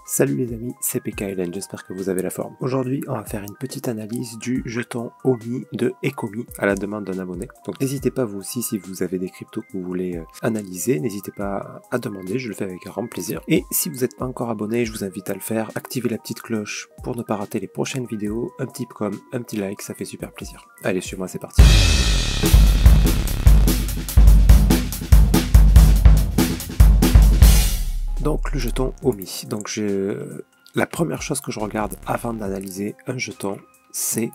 Salut les amis, c'est PKLN, j'espère que vous avez la forme. Aujourd'hui, on va faire une petite analyse du jeton OMI de Ecomi à la demande d'un abonné. Donc n'hésitez pas vous aussi, si vous avez des cryptos que vous voulez analyser, n'hésitez pas à demander, je le fais avec grand plaisir. Et si vous n'êtes pas encore abonné, je vous invite à le faire, activez la petite cloche pour ne pas rater les prochaines vidéos, un petit comme, un petit like, ça fait super plaisir. Allez, suivez-moi, c'est parti. Donc le jeton OMI. Donc la première chose que je regarde avant d'analyser un jeton, c'est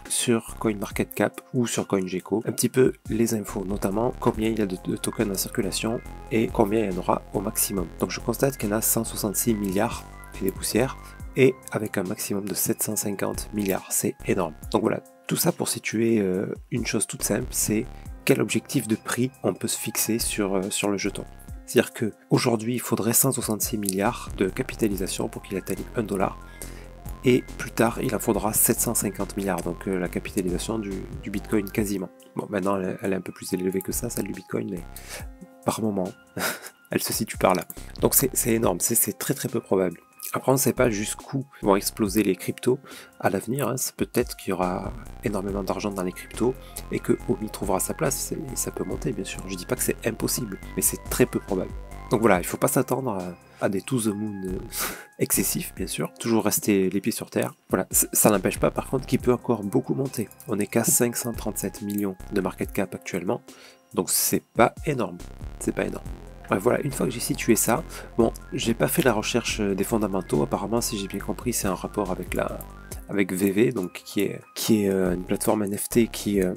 sur CoinMarketCap ou sur CoinGecko, un petit peu les infos, notamment combien il y a de tokens en circulation et combien il y en aura au maximum. Donc je constate qu'il y en a 166 milliards et des poussières, et avec un maximum de 750 milliards, c'est énorme. Donc voilà, tout ça pour situer une chose toute simple, c'est quel objectif de prix on peut se fixer sur le jeton. C'est-à-dire qu'aujourd'hui, il faudrait 166 milliards de capitalisation pour qu'il atteigne $1. Et plus tard, il en faudra 750 milliards, donc la capitalisation du Bitcoin quasiment. Bon, maintenant, elle est un peu plus élevée que ça, celle du Bitcoin, mais par moment, elle se situe par là. Donc c'est énorme, c'est très très peu probable. Après, on ne sait pas jusqu'où vont exploser les cryptos à l'avenir. Hein. Peut-être qu'il y aura énormément d'argent dans les cryptos et que OMI trouvera sa place. Et ça peut monter, bien sûr. Je ne dis pas que c'est impossible, mais c'est très peu probable. Donc voilà, il ne faut pas s'attendre à des to the moon excessifs, bien sûr. Toujours rester les pieds sur terre. Voilà, ça n'empêche pas, par contre, qu'il peut encore beaucoup monter. On n'est qu'à 537 millions de market cap actuellement. Donc c'est pas énorme. C'est pas énorme. Bref, voilà, une fois que j'ai situé ça, bon, j'ai pas fait la recherche des fondamentaux, apparemment, si j'ai bien compris, c'est un rapport avec VV, donc qui est une plateforme NFT qui a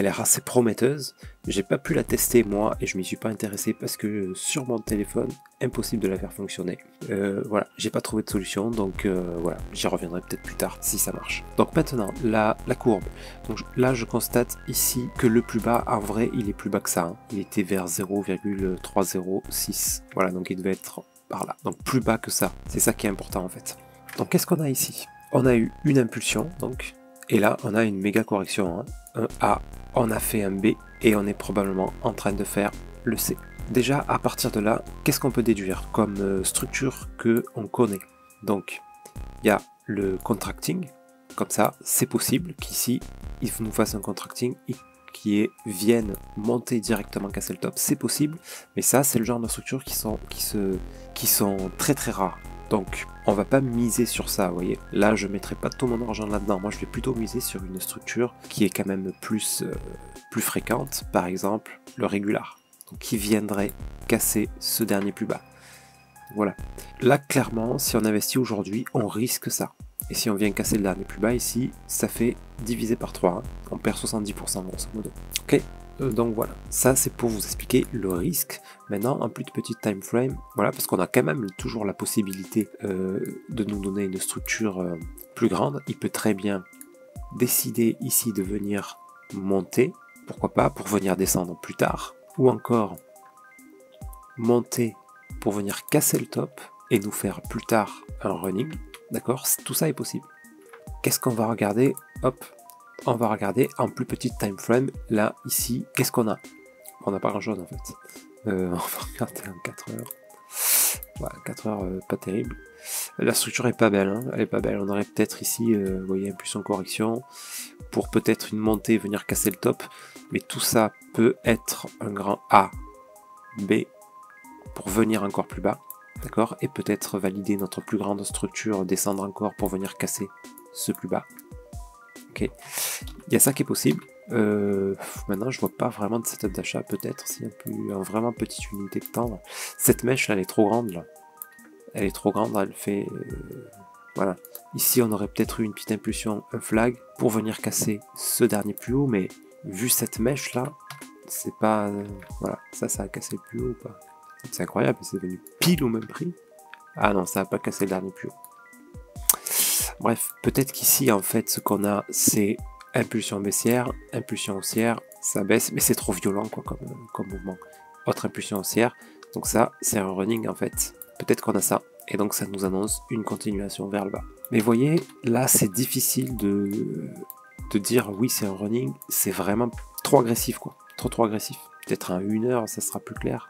l'air assez prometteuse. J'ai pas pu la tester moi et je m'y suis pas intéressé parce que sur mon téléphone, impossible de la faire fonctionner. Voilà, j'ai pas trouvé de solution, donc voilà, j'y reviendrai peut-être plus tard si ça marche. Donc maintenant, la courbe. Donc là, je constate ici que le plus bas, en vrai, il est plus bas que ça. Hein. Il était vers 0,306. Voilà, donc il devait être par là. Donc plus bas que ça. C'est ça qui est important en fait. Donc qu'est-ce qu'on a ici? On a eu une impulsion, donc, et là, on a une méga correction. Hein. Un A, on a fait un B, et on est probablement en train de faire le C. Déjà, à partir de là, qu'est-ce qu'on peut déduire comme structure que on connaît? Donc, il y a le contracting, comme ça, c'est possible qu'ici, il nous fasse un contracting qui vienne monter directement casser le top, c'est possible, mais ça, c'est le genre de structures qui sont très très rares. Donc, on va pas miser sur ça, vous voyez. Là, je mettrai pas tout mon argent là-dedans. Moi, je vais plutôt miser sur une structure qui est quand même plus fréquente. Par exemple, le régular. Donc, qui viendrait casser ce dernier plus bas. Voilà. Là, clairement, si on investit aujourd'hui, on risque ça. Et si on vient casser le dernier plus bas ici, ça fait divisé par 3. Hein. On perd 70% grosso modo. Ok ? Donc voilà, ça c'est pour vous expliquer le risque. Maintenant, en plus de petit time frame, voilà, parce qu'on a quand même toujours la possibilité de nous donner une structure plus grande. Il peut très bien décider ici de venir monter, pourquoi pas, pour venir descendre plus tard, ou encore monter pour venir casser le top et nous faire plus tard un running, d'accord? Tout ça est possible. Qu'est-ce qu'on va regarder? Hop, on va regarder en plus petite time frame. Là, ici, qu'est-ce qu'on a? On n'a pas grand-chose en fait. On va regarder en 4 heures. Voilà, 4 heures, pas terrible. La structure est pas belle, hein. Elle est pas belle. On aurait peut-être ici, vous voyez, impulsion correction pour peut-être une montée, venir casser le top. Mais tout ça peut être un grand A, B pour venir encore plus bas, d'accord? Et peut-être valider notre plus grande structure, descendre encore pour venir casser ce plus bas. Ok, il y a ça qui est possible. Maintenant, je vois pas vraiment de setup d'achat, peut-être, s'il y a vraiment petite unité de temps. Cette mèche là, elle est trop grande là. Elle est trop grande, elle fait. Voilà. Ici, on aurait peut-être eu une petite impulsion, un flag, pour venir casser ce dernier plus haut, mais vu cette mèche là, c'est pas. Voilà, ça a cassé le plus haut ou pas? C'est incroyable, c'est venu pile au même prix. Ah non, ça a pas cassé le dernier plus haut. Bref, peut-être qu'ici, en fait, ce qu'on a, c'est impulsion baissière, impulsion haussière, ça baisse, mais c'est trop violent quoi, comme mouvement. Autre impulsion haussière, donc ça, c'est un running en fait. Peut-être qu'on a ça, et donc ça nous annonce une continuation vers le bas. Mais vous voyez, là, c'est difficile de dire oui, c'est un running, c'est vraiment trop agressif quoi, trop agressif. Peut-être à 1 heure, ça sera plus clair.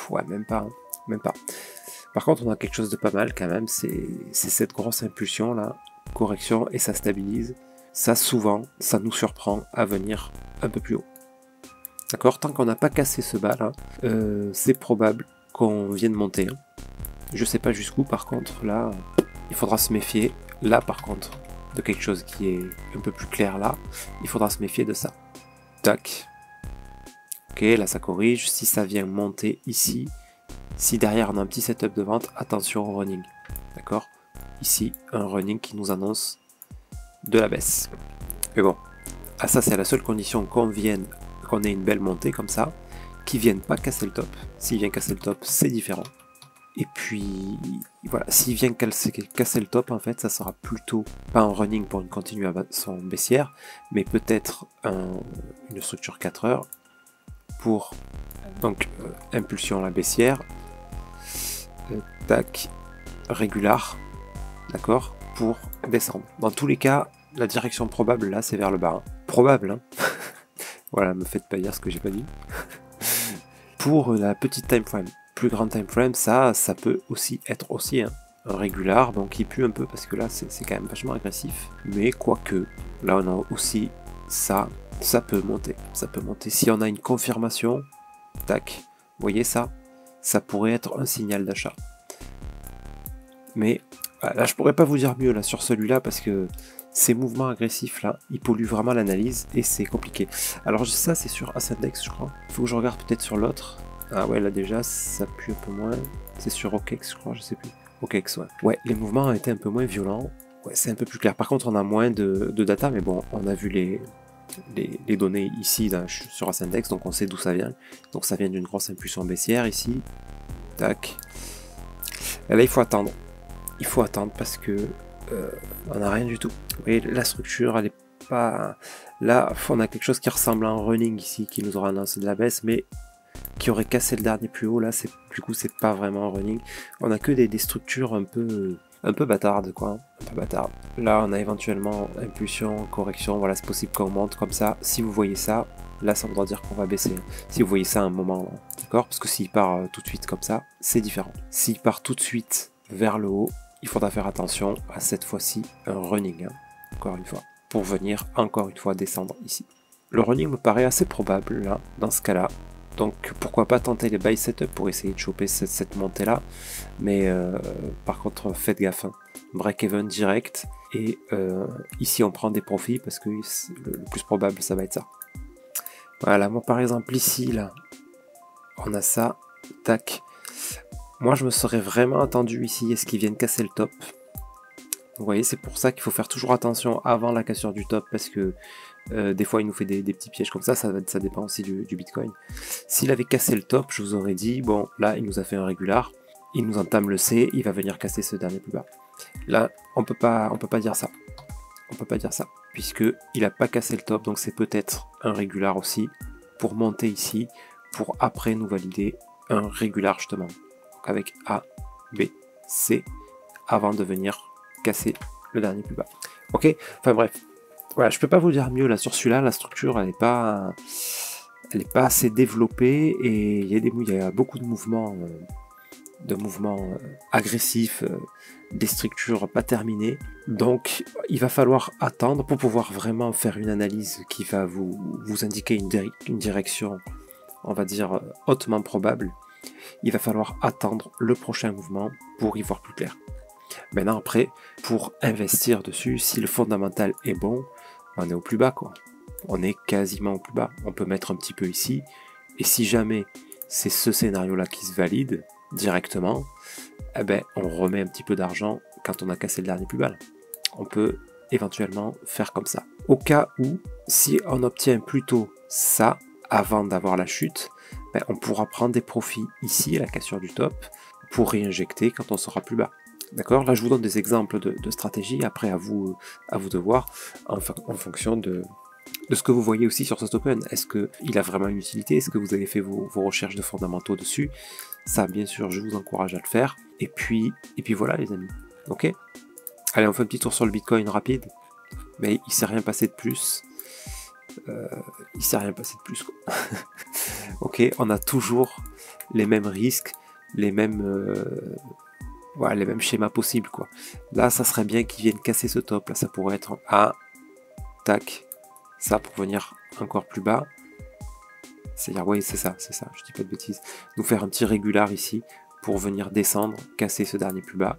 Ouais, même pas, hein. Même pas. Par contre, on a quelque chose de pas mal quand même, c'est cette grosse impulsion là, correction, et ça stabilise. Ça, souvent, ça nous surprend à venir un peu plus haut. D'accord? Tant qu'on n'a pas cassé ce bas là, c'est probable qu'on vienne monter. Hein. Je sais pas jusqu'où, par contre, là, il faudra se méfier. Là, par contre, de quelque chose qui est un peu plus clair là, il faudra se méfier de ça. Tac. Ok, là ça corrige. Si ça vient monter ici, si derrière on a un petit setup de vente, attention au running. D'accord? Ici, un running qui nous annonce de la baisse. Mais bon, ça c'est la seule condition qu'on ait une belle montée comme ça, qui vienne pas casser le top. S'il vient casser le top, c'est différent. Et puis voilà, s'il vient casser le top, en fait, ça sera plutôt pas un running pour une continuation baissière, mais peut-être une structure 4 heures pour donc impulsion à la baissière, tac, régular, d'accord, pour descendre. Dans tous les cas, la direction probable là, c'est vers le bas. Hein. Probable, hein. Voilà, me faites pas dire ce que j'ai pas dit. Pour la petite time frame, plus grande time frame, ça peut aussi être aussi un régular, donc il pue un peu parce que là c'est quand même vachement agressif. Mais quoique, là on a aussi ça peut monter. Ça peut monter. Si on a une confirmation, tac, vous voyez ça pourrait être un signal d'achat. Mais là je pourrais pas vous dire mieux là sur celui-là parce que ces mouvements agressifs là, ils polluent vraiment l'analyse et c'est compliqué. Alors ça c'est sur Ascendex je crois. Il faut que je regarde peut-être sur l'autre. Ah ouais là déjà ça pue un peu moins. C'est sur OKEx je crois, je sais plus. OKEx ouais. Ouais, les mouvements ont été un peu moins violents. Ouais, c'est un peu plus clair. Par contre on a moins de data, mais bon, on a vu les données ici là, sur Ascendex, donc on sait d'où ça vient. Donc ça vient d'une grosse impulsion baissière ici. Tac. Et là il faut attendre. Il faut attendre parce que on n'a rien du tout. Vous voyez, la structure, elle est pas... Là, on a quelque chose qui ressemble à un running ici, qui nous aura annoncé de la baisse, mais qui aurait cassé le dernier plus haut. Là, du coup, c'est pas vraiment un running. On a que des structures un peu bâtardes, quoi. Un peu bâtardes. Là, on a éventuellement impulsion, correction. Voilà, c'est possible qu'on monte comme ça. Si vous voyez ça, là, ça voudra dire qu'on va baisser. Si vous voyez ça à un moment, d'accord? Parce que s'il part tout de suite comme ça, c'est différent. S'il part tout de suite vers le haut, il faudra faire attention à cette fois-ci un running, hein, encore une fois, pour venir encore une fois descendre ici. Le running me paraît assez probable là, dans ce cas-là. Donc pourquoi pas tenter les buy setup pour essayer de choper cette montée-là. Mais par contre, faites gaffe. Hein. Break-even direct. Et ici, on prend des profits parce que le plus probable, ça va être ça. Voilà, moi par exemple, ici, là, on a ça. Tac. Moi, je me serais vraiment attendu ici à ce qu'ils viennent casser le top. Vous voyez, c'est pour ça qu'il faut faire toujours attention avant la cassure du top, parce que des fois, il nous fait des petits pièges comme ça dépend aussi du Bitcoin. S'il avait cassé le top, je vous aurais dit, bon, là, il nous a fait un régular, il nous entame le C, il va venir casser ce dernier plus bas. Là, on peut pas dire ça. On peut pas dire ça, puisque il n'a pas cassé le top, donc c'est peut-être un régular aussi, pour monter ici, pour après nous valider un régular justement. Avec A, B, C, avant de venir casser le dernier plus bas. Ok, enfin bref, voilà, je peux pas vous dire mieux là sur celui-là, la structure elle est pas assez développée et il y a beaucoup de mouvements agressifs, des structures pas terminées. Donc il va falloir attendre pour pouvoir vraiment faire une analyse qui va vous indiquer une direction, on va dire hautement probable. Il va falloir attendre le prochain mouvement pour y voir plus clair. Maintenant après, pour investir dessus, si le fondamental est bon, on est au plus bas quoi. On est quasiment au plus bas. On peut mettre un petit peu ici. Et si jamais c'est ce scénario-là qui se valide directement, eh ben on remet un petit peu d'argent quand on a cassé le dernier plus bas. On peut éventuellement faire comme ça. Au cas où, si on obtient plutôt ça avant d'avoir la chute, ben, on pourra prendre des profits ici à la cassure du top pour réinjecter quand on sera plus bas. D'accord? Là, je vous donne des exemples de stratégies. Après, à vous de voir en fonction de ce que vous voyez aussi sur ce token. Est-ce qu'il a vraiment une utilité? Est-ce que vous avez fait vos recherches de fondamentaux dessus? Ça, bien sûr, je vous encourage à le faire. Et puis voilà, les amis. Ok? Allez, on fait un petit tour sur le Bitcoin rapide. Mais il s'est rien passé de plus. Il s'est rien passé de plus, quoi. Ok, on a toujours les mêmes risques, les mêmes voilà, les mêmes schémas possibles, quoi. Là, ça serait bien qu'ils viennent casser ce top. Là, ça pourrait être un A, tac, ça pour venir encore plus bas. C'est-à-dire, oui, c'est ça, je dis pas de bêtises. Nous faire un petit régular ici pour venir descendre, casser ce dernier plus bas.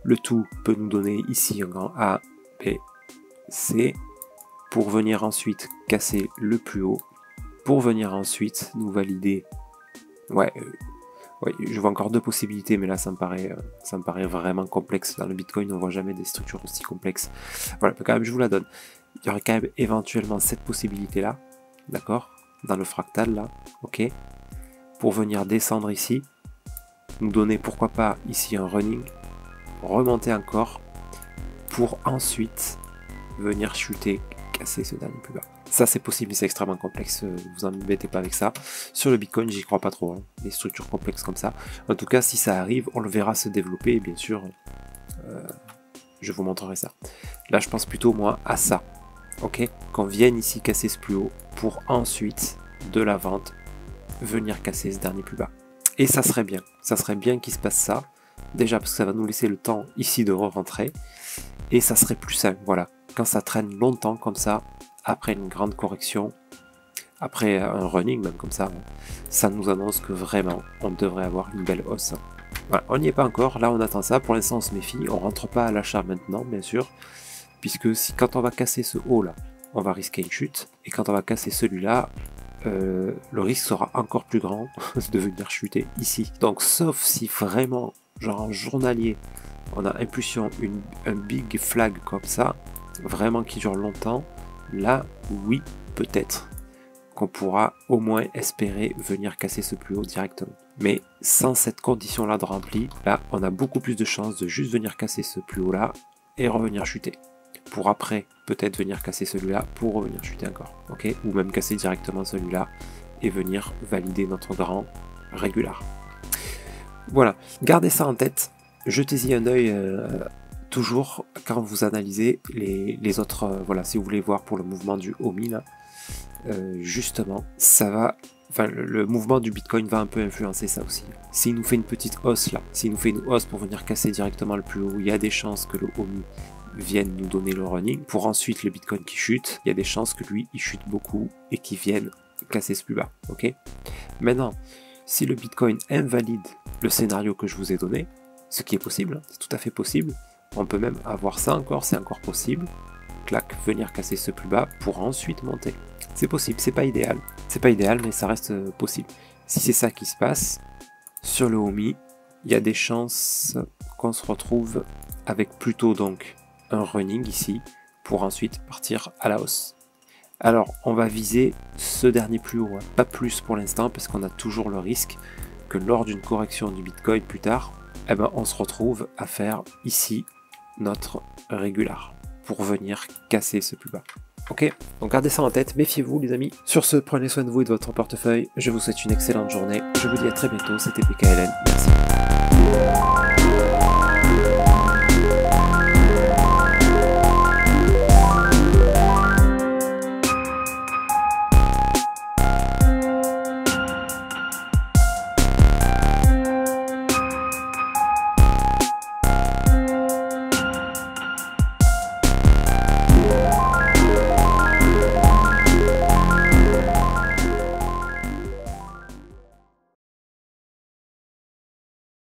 Le tout peut nous donner ici un grand A, B, C, pour venir ensuite casser le plus haut, pour venir ensuite nous valider. Ouais, je vois encore deux possibilités, mais là ça me paraît vraiment complexe. Dans le Bitcoin, on voit jamais des structures aussi complexes. Voilà, quand même, je vous la donne. Il y aurait quand même éventuellement cette possibilité-là, d'accord, dans le fractal là, ok, pour venir descendre ici, nous donner pourquoi pas ici un running, remonter encore, pour ensuite venir chuter, casser ce dernier plus bas. Ça c'est possible, mais c'est extrêmement complexe, vous embêtez pas avec ça. Sur le Bitcoin, j'y crois pas trop, hein, des structures complexes comme ça. En tout cas, si ça arrive, on le verra se développer, et bien sûr, je vous montrerai ça. Là, je pense plutôt, moi, à ça, ok, qu'on vienne ici casser ce plus haut, pour ensuite, de la vente, venir casser ce dernier plus bas. Et ça serait bien qu'il se passe ça, déjà parce que ça va nous laisser le temps ici de re-rentrer, et ça serait plus simple, voilà. Quand ça traîne longtemps comme ça, après une grande correction, après un running même comme ça, ça nous annonce que vraiment on devrait avoir une belle hausse. Voilà, on n'y est pas encore, là on attend ça, pour l'instant on se méfie, on rentre pas à l'achat maintenant bien sûr, puisque quand on va casser ce haut là, on va risquer une chute, et quand on va casser celui-là, le risque sera encore plus grand de venir chuter ici. Donc sauf si vraiment, genre en journalier, on a impulsion, un big flag comme ça, vraiment qui dure longtemps, là, oui, peut-être qu'on pourra au moins espérer venir casser ce plus haut directement. Mais sans cette condition-là de rempli, là, on a beaucoup plus de chances de juste venir casser ce plus haut-là et revenir chuter. Pour après, peut-être venir casser celui-là pour revenir chuter encore. Ok, ou même casser directement celui-là et venir valider notre grand régular. Voilà, gardez ça en tête. Jetez-y un œil toujours quand vous analysez les autres, voilà, si vous voulez voir pour le mouvement du OMI là, justement, ça va, enfin le mouvement du Bitcoin va un peu influencer ça aussi. S'il nous fait une petite hausse là, s'il nous fait une hausse pour venir casser directement le plus haut, il y a des chances que le OMI vienne nous donner le running, pour ensuite le Bitcoin qui chute, il y a des chances que lui il chute beaucoup et qu'il vienne casser ce plus bas, ok. Maintenant, si le Bitcoin invalide le scénario que je vous ai donné, ce qui est possible, c'est tout à fait possible, on peut même avoir ça encore, c'est encore possible, clac, venir casser ce plus bas pour ensuite monter. C'est possible, c'est pas idéal, mais ça reste possible. Si c'est ça qui se passe, sur le OMI, il y a des chances qu'on se retrouve avec plutôt donc un running ici, pour ensuite partir à la hausse. Alors, on va viser ce dernier plus haut, hein, pas plus pour l'instant, parce qu'on a toujours le risque que lors d'une correction du Bitcoin plus tard, eh ben, on se retrouve à faire ici notre régular pour venir casser ce plus bas. Ok, donc gardez ça en tête, méfiez-vous les amis. Sur ce, prenez soin de vous et de votre portefeuille. Je vous souhaite une excellente journée. Je vous dis à très bientôt, c'était PKLN.